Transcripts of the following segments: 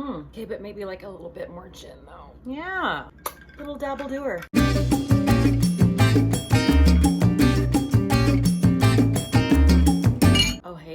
Okay, but maybe like a little bit more gin though. Yeah, little dabble doer.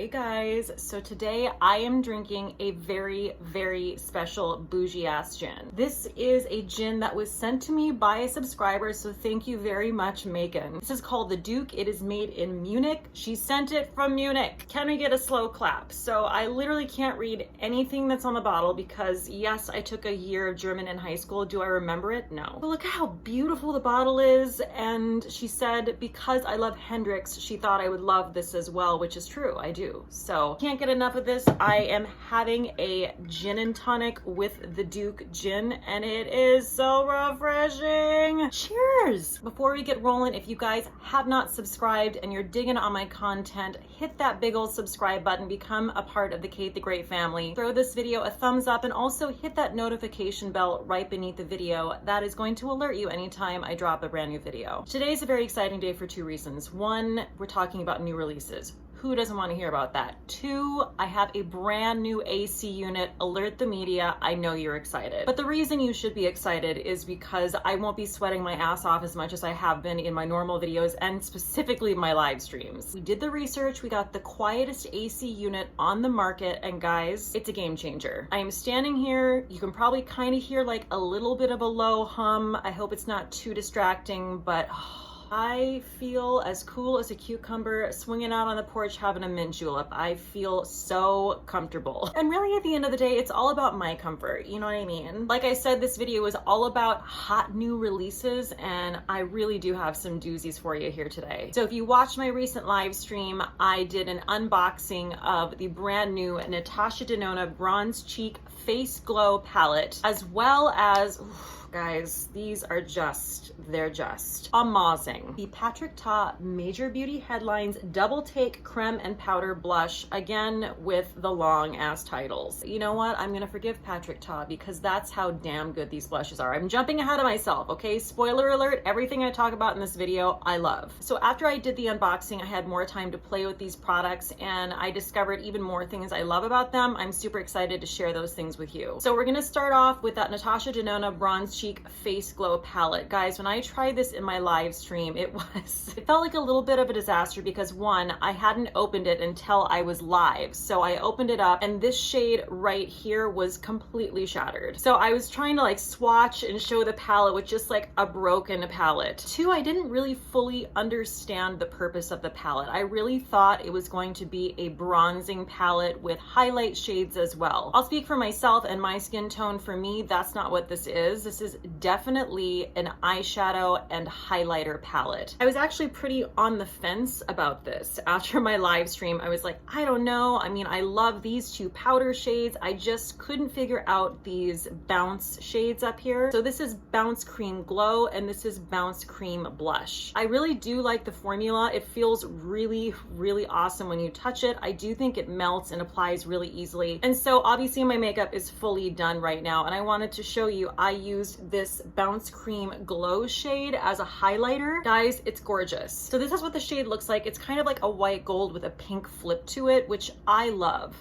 Hey guys, so today I am drinking a very, very special bougie ass gin. This is a gin that was sent to me by a subscriber, so thank you very much, Megan. This is called the Duke. It is made in Munich. She sent it from Munich. Can we get a slow clap? So I literally can't read anything that's on the bottle because yes, I took a year of German in high school. Do I remember it? No. But look at how beautiful the bottle is. And she said because I love Hendrix, she thought I would love this as well, which is true. I do. So can't get enough of this. I am having a gin and tonic with the Duke Gin and it is so refreshing. Cheers! Before we get rolling, if you guys have not subscribed and you're digging on my content, hit that big old subscribe button, become a part of the Cate the Great family. Throw this video a thumbs up and also hit that notification bell right beneath the video. That is going to alert you anytime I drop a brand new video. Today's a very exciting day for two reasons. One, we're talking about new releases. Who doesn't want to hear about that? Two, I have a brand new AC unit. Alert the media. I know you're excited. But the reason you should be excited is because I won't be sweating my ass off as much as I have been in my normal videos and specifically my live streams. We did the research. We got the quietest AC unit on the market and guys, it's a game changer. I am standing here. You can probably kind of hear like a little bit of a low hum. I hope it's not too distracting, but I feel as cool as a cucumber swinging out on the porch having a mint julep. I feel so comfortable. And really at the end of the day, it's all about my comfort. You know what I mean? Like I said, this video is all about hot new releases and I really do have some doozies for you here today. So if you watched my recent live stream, I did an unboxing of the brand new Natasha Denona Bronze Cheek Face Glow palette, as well as guys, these are they're just amazing. The Patrick Ta Major Beauty Headlines Double Take Creme and Powder Blush, again with the long ass titles. You know what? I'm gonna forgive Patrick Ta because that's how damn good these blushes are. I'm jumping ahead of myself, okay? Spoiler alert, everything I talk about in this video, I love. So after I did the unboxing, I had more time to play with these products and I discovered even more things I love about them. I'm super excited to share those things with you. So we're gonna start off with that Natasha Denona Bronze Cheek Face Glow palette. Guys, when I tried this in my live stream, it felt like a little bit of a disaster because one, I hadn't opened it until I was live. So I opened it up and this shade right here was completely shattered. So I was trying to like swatch and show the palette with just like a broken palette. Two, I didn't really fully understand the purpose of the palette. I really thought it was going to be a bronzing palette with highlight shades as well. I'll speak for myself and my skin tone. For me, that's not what this is. This is definitely an eyeshadow and highlighter palette. I was actually pretty on the fence about this. After my live stream, I was like, I don't know. I mean, I love these two powder shades. I just couldn't figure out these bounce shades up here. So this is Bounce Cream Glow and this is Bounce Cream Blush. I really do like the formula. It feels really, really awesome when you touch it. I do think it melts and applies really easily. And so obviously my makeup is fully done right now. And I wanted to show you, I used this Bounce Cream Glow shade as a highlighter. Guys, it's gorgeous. So this is what the shade looks like. It's kind of like a white gold with a pink flip to it, which I love.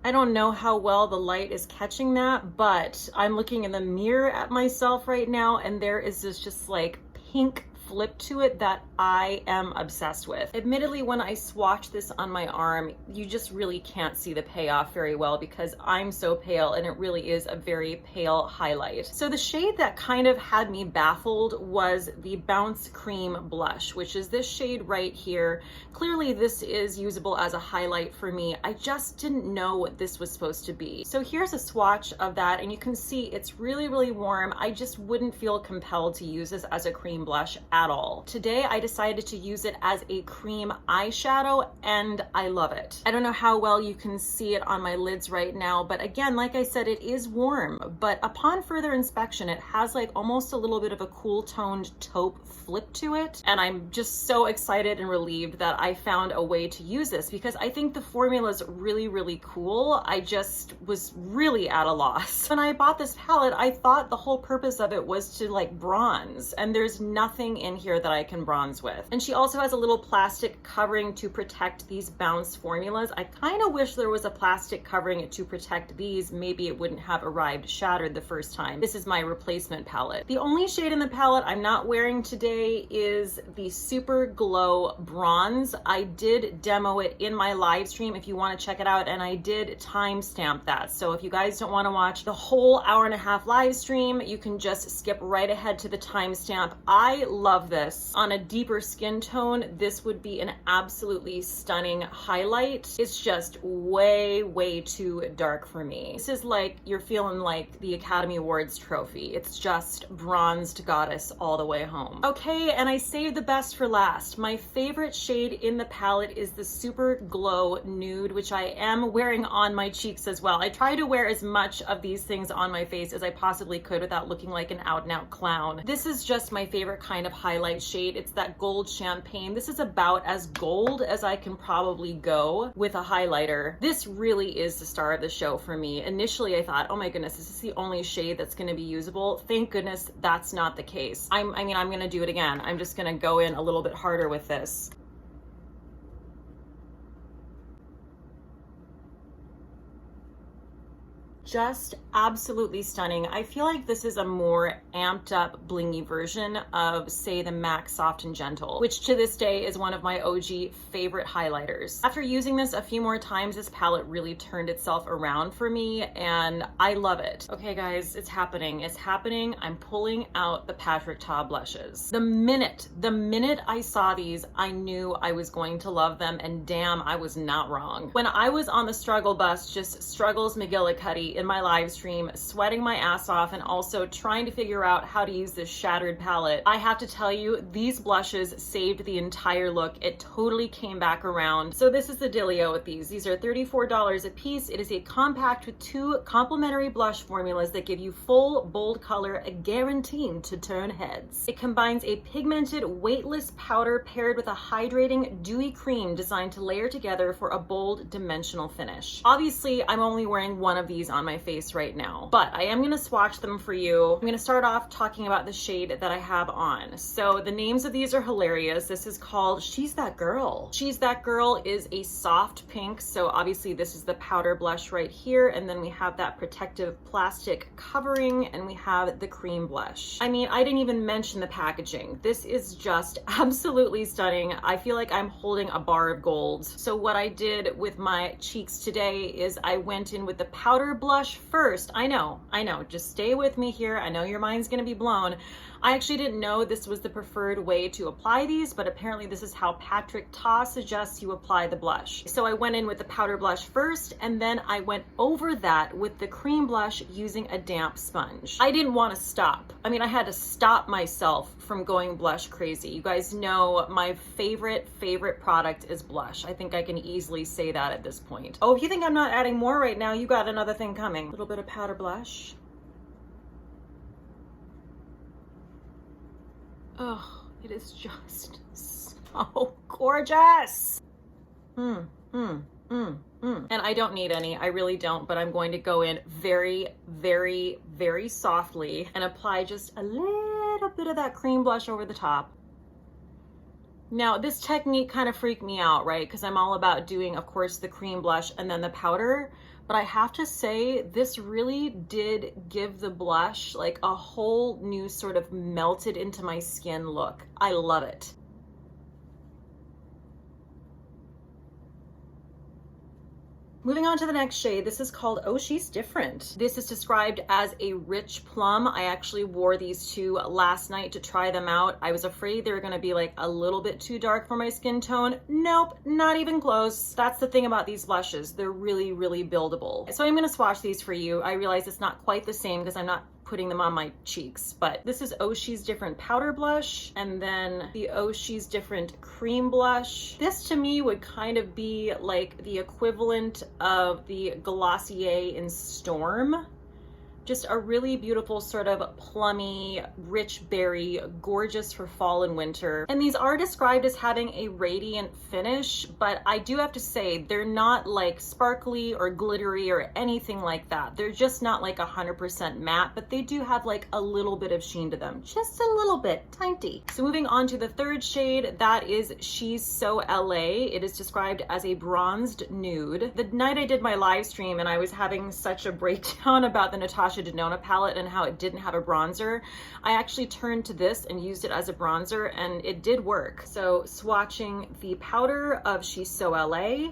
I don't know how well the light is catching that, but I'm looking in the mirror at myself right now and there is this just like pink flip to it that I am obsessed with. Admittedly, when I swatch this on my arm, you just really can't see the payoff very well because I'm so pale and it really is a very pale highlight. So the shade that kind of had me baffled was the Bounce Cream Blush, which is this shade right here. Clearly this is usable as a highlight for me. I just didn't know what this was supposed to be. So here's a swatch of that and you can see it's really, really warm. I just wouldn't feel compelled to use this as a cream blush at all. Today I decided to use it as a cream eyeshadow and I love it. I don't know how well you can see it on my lids right now, but again, like I said, it is warm, but upon further inspection, it has like almost a little bit of a cool toned taupe flip to it. And I'm just so excited and relieved that I found a way to use this because I think the formula is really, really cool. I just was really at a loss. When I bought this palette, I thought the whole purpose of it was to like bronze, and there's nothing in here that I can bronze with. And she also has a little plastic covering to protect these bounce formulas. I kind of wish there was a plastic covering to protect these. Maybe it wouldn't have arrived shattered the first time. This is my replacement palette. The only shade in the palette I'm not wearing today is the Super Glow Bronze. I did demo it in my live stream if you want to check it out, and I did timestamp that. So if you guys don't want to watch the whole hour-and-a-half live stream, you can just skip right ahead to the timestamp. I love this. On a deeper skin tone, this would be an absolutely stunning highlight. It's just way, way too dark for me. This is like you're feeling like the Academy Awards trophy. It's just bronzed goddess all the way home. Okay, and I saved the best for last. My favorite shade in the palette is the Super Glow Nude, which I am wearing on my cheeks as well. I try to wear as much of these things on my face as I possibly could without looking like an out-and-out clown. This is just my favorite kind of highlight shade. It's that gold champagne. This is about as gold as I can probably go with a highlighter. This really is the star of the show for me. Initially, I thought, oh my goodness, is this the only shade that's going to be usable? Thank goodness that's not the case. I'm going to do it again. I'm just going to go in a little bit harder with this. Just absolutely stunning. I feel like this is a more amped up blingy version of, say, the MAC Soft and Gentle, which to this day is one of my OG favorite highlighters. After using this a few more times, this palette really turned itself around for me and I love it. Okay guys, it's happening. It's happening. I'm pulling out the Patrick Ta blushes. The minute I saw these, I knew I was going to love them, and damn, I was not wrong. When I was on the struggle bus, just struggles McGillicuddy in my live stream, sweating my ass off and also trying to figure out how to use this shattered palette, I have to tell you, these blushes saved the entire look. It totally came back around. So this is the dealio with these. These are $34 a piece. It is a compact with 2 complementary blush formulas that give you full, bold color, guaranteed to turn heads. It combines a pigmented, weightless powder paired with a hydrating, dewy cream designed to layer together for a bold, dimensional finish. Obviously, I'm only wearing one of these on my face right now, but I am going to swatch them for you. I'm going to start off talking about the shade that I have on. So the names of these are hilarious. This is called She's That Girl. She's That Girl is a soft pink. So obviously this is the powder blush right here. And then we have that protective plastic covering and we have the cream blush. I mean, I didn't even mention the packaging. This is just absolutely stunning. I feel like I'm holding a bar of gold. So what I did with my cheeks today is I went in with the powder blush first. I know, just stay with me here. I know your mind's gonna be blown. I actually didn't know this was the preferred way to apply these, but apparently this is how Patrick Ta suggests you apply the blush. So I went in with the powder blush first, and then I went over that with the cream blush using a damp sponge. I didn't want to stop. I mean, I had to stop myself from going blush crazy. You guys know my favorite product is blush. I think I can easily say that at this point. Oh, if you think I'm not adding more right now, you got another thing coming. A little bit of powder blush. Oh, it is just so gorgeous. And I don't need any, I really don't, but I'm going to go in very, very, very softly and apply just a little bit of that cream blush over the top. Now, this technique kind of freaked me out, right? Because I'm all about doing, of course, the cream blush and then the powder. But I have to say, this really did give the blush like a whole new sort of melted into my skin look. I love it. Moving on to the next shade, this is called Oh She's Different. This is described as a rich plum. I actually wore these two last night to try them out. I was afraid they were gonna be like a little bit too dark for my skin tone. Nope, not even close. That's the thing about these blushes. They're really, really buildable. So I'm gonna swatch these for you. I realize it's not quite the same because I'm not putting them on my cheeks, but this is Oh She's Different powder blush, and then the Oh She's Different cream blush. This to me would kind of be like the equivalent of the Glossier in Storm, Just a really beautiful sort of plummy, rich berry, gorgeous for fall and winter. And these are described as having a radiant finish, but I do have to say they're not like sparkly or glittery or anything like that. They're just not like 100% matte, but they do have like a little bit of sheen to them. Just a little bit, tiny. So moving on to the third shade, that is She's So LA. It is described as a bronzed nude. The night I did my live stream and I was having such a breakdown about the Natasha Denona palette and how it didn't have a bronzer, I actually turned to this and used it as a bronzer and it did work. So swatching the powder of She's So LA.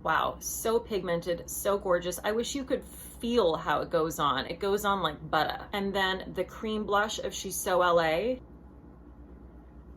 Wow, so pigmented, so gorgeous. I wish you could feel how it goes on. It goes on like butter. And then the cream blush of She's So LA.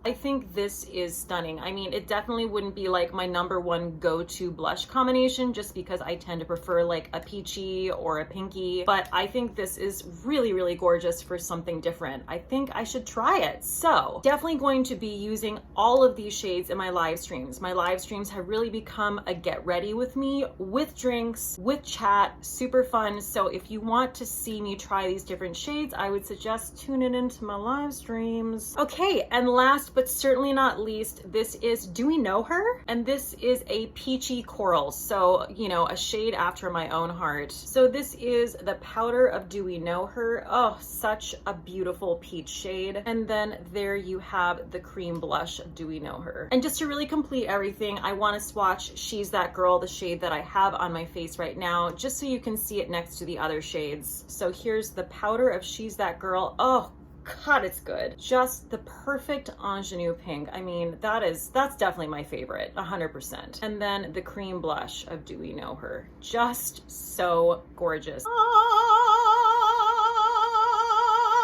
I think this is stunning. I mean, it definitely wouldn't be like my #1 go-to blush combination just because I tend to prefer like a peachy or a pinky, but I think this is really, really gorgeous for something different. I think I should try it. So definitely going to be using all of these shades in my live streams. My live streams have really become a get ready with me, with drinks, with chat, super fun. So if you want to see me try these different shades, I would suggest tuning into my live streams. Okay, and last but certainly not least, this is Do We Know Her? And this is a peachy coral, so, you know, a shade after my own heart. So this is the powder of Do We Know Her. Oh, such a beautiful peach shade. And then there you have the cream blush of Do We Know Her. And just to really complete everything, I want to swatch She's That Girl, the shade that I have on my face right now, just so you can see it next to the other shades. So here's the powder of She's That Girl. Oh, God, it's good. Just the perfect ingenue pink. I mean, that's definitely my favorite, 100%. And then the cream blush of Do We Know Her. Just so gorgeous.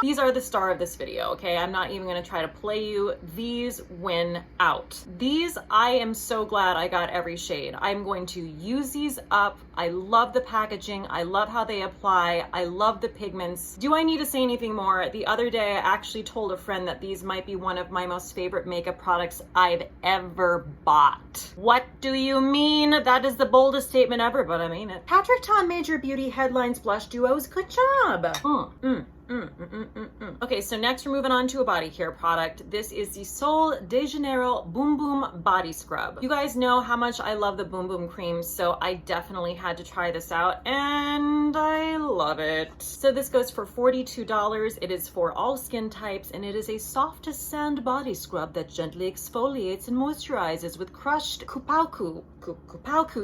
These are the star of this video, okay? I'm not even gonna try to play you. These win out. These, I am so glad I got every shade. I'm going to use these up. I love the packaging. I love how they apply. I love the pigments. Do I need to say anything more? The other day, I actually told a friend that these might be one of my most favorite makeup products I've ever bought. What do you mean? That is the boldest statement ever, but I mean it. Patrick Ta Major Beauty Headlines Blush Duos. Good job. Okay, so next we're moving on to a body care product. This is the Sol de Janeiro Boom Boom Body Scrub. You guys know how much I love the Boom Boom creams, so I definitely had to try this out, and I love it. So this goes for $42. It is for all skin types, and it is a soft as sand body scrub that gently exfoliates and moisturizes with crushed kupauku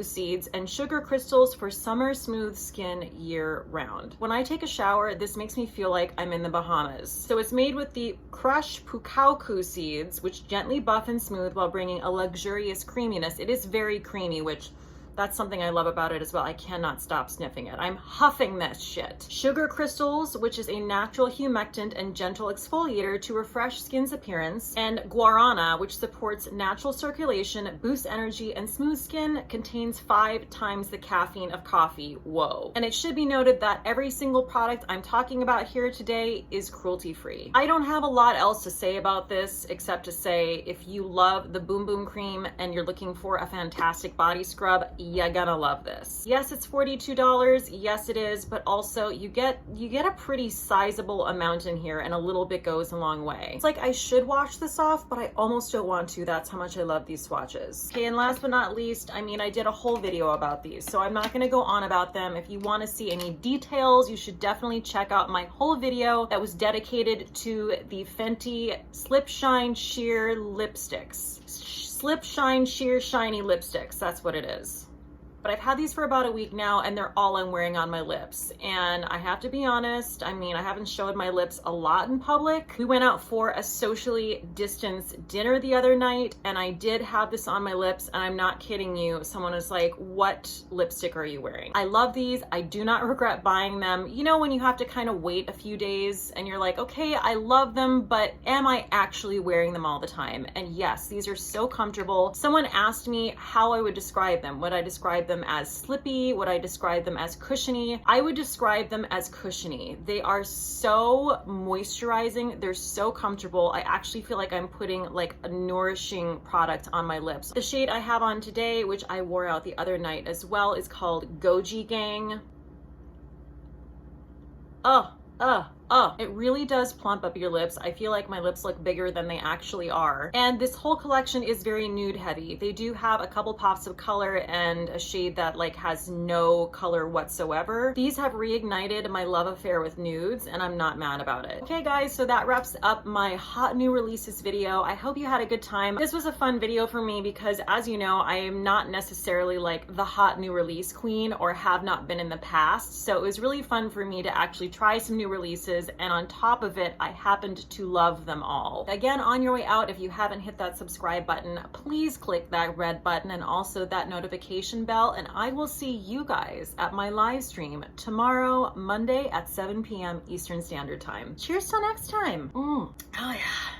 seeds and sugar crystals for summer smooth skin year round. When I take a shower, this makes me feel like I'm in the Bahamas. So it's made with the crushed pukauku seeds, which gently buff and smooth while bringing a luxurious creaminess. It is very creamy, which that's something I love about it as well. I cannot stop sniffing it. I'm huffing this shit. Sugar crystals, which is a natural humectant and gentle exfoliator to refresh skin's appearance. And guarana, which supports natural circulation, boosts energy, and smooth skin, contains 5 times the caffeine of coffee. Whoa. And it should be noted that every single product I'm talking about here today is cruelty-free. I don't have a lot else to say about this except to say if you love the Boom Boom cream and you're looking for a fantastic body scrub, you're gonna love this. Yes, it's $42. Yes, it is, but also you get a pretty sizable amount in here, and a little bit goes a long way. It's like I should wash this off, but I almost don't want to. That's how much I love these swatches. Okay, and last but not least, I mean, I did a whole video about these, so I'm not gonna go on about them. If you want to see any details, you should definitely check out my whole video that was dedicated to the Fenty Slip Shine Sheer Lipsticks. Slip Shine Sheer Shiny Lipsticks, that's what it is. But I've had these for about a week now, and they're all I'm wearing on my lips. And I have to be honest, I mean, I haven't showed my lips a lot in public. We went out for a socially distanced dinner the other night, and I did have this on my lips, and I'm not kidding you. Someone was like, what lipstick are you wearing? I love these. I do not regret buying them. You know, when you have to kind of wait a few days, and you're like, okay, I love them, but am I actually wearing them all the time? And yes, these are so comfortable. Someone asked me how I would describe them. Would I describe them as slippy? Would I describe them as cushiony? I would describe them as cushiony. They are so moisturizing. They're so comfortable. I actually feel like I'm putting like a nourishing product on my lips. The shade I have on today, which I wore out the other night as well, is called Goji Gang. It really does plump up your lips. I feel like my lips look bigger than they actually are. And this whole collection is very nude heavy. They do have a couple pops of color and a shade that like has no color whatsoever. These have reignited my love affair with nudes, and I'm not mad about it. Okay guys, so that wraps up my hot new releases video. I hope you had a good time. This was a fun video for me because, as you know, I am not necessarily like the hot new release queen, or have not been in the past. So it was really fun for me to actually try some new releases, and on top of it, I happened to love them all. Again, on your way out, if you haven't hit that subscribe button, please click that red button and also that notification bell, and I will see you guys at my live stream tomorrow, Monday at 7 p.m. Eastern Standard Time. Cheers till next time. Oh yeah.